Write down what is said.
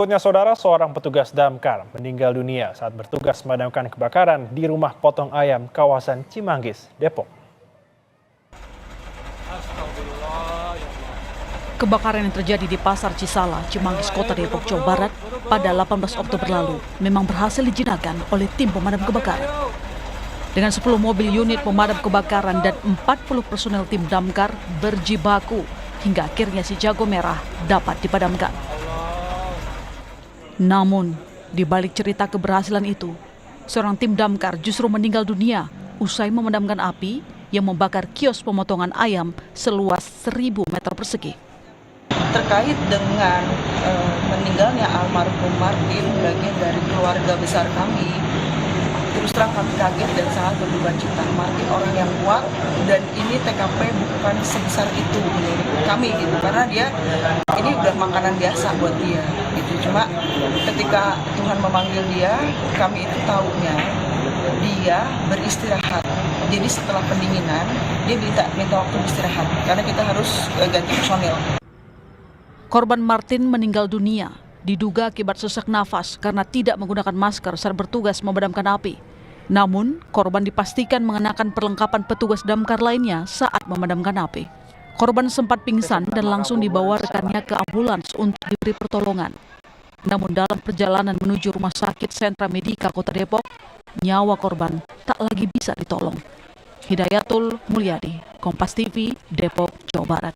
Berikutnya, saudara, seorang petugas damkar meninggal dunia saat bertugas memadamkan kebakaran di rumah potong ayam kawasan Cimanggis, Depok. Kebakaran yang terjadi di Pasar Cisala, Cimanggis, Kota Depok, Jawa Barat pada 18 Oktober lalu memang berhasil dijinakkan oleh tim pemadam kebakaran. Dengan 10 mobil unit pemadam kebakaran dan 40 personel tim damkar berjibaku hingga akhirnya si jago merah dapat dipadamkan. Namun, di balik cerita keberhasilan itu, seorang tim damkar justru meninggal dunia usai memadamkan api yang membakar kios pemotongan ayam seluas 1.000 meter persegi. Terkait dengan meninggalnya almarhum Martin, bagian dari keluarga besar kami, terus terang kami kaget dan sangat berduka cita. Martin orang yang kuat dan ini TKP bukan sebesar itu menurut kami gitu, karena dia ini udah makanan biasa buat dia gitu. Cuma ketika Tuhan memanggil dia, kami itu tahunya dia beristirahat. Jadi setelah pendinginan dia minta waktu beristirahat karena kita harus ganti personil. Korban Martin meninggal dunia diduga akibat sesak nafas karena tidak menggunakan masker saat bertugas memadamkan api. Namun, korban dipastikan mengenakan perlengkapan petugas damkar lainnya saat memadamkan api. Korban sempat pingsan dan langsung dibawa rekannya ke ambulans untuk diberi pertolongan. Namun dalam perjalanan menuju Rumah Sakit Sentra Medika Kota Depok, nyawa korban tak lagi bisa ditolong. Hidayatul Mulyadi, Kompas TV, Depok, Jawa Barat.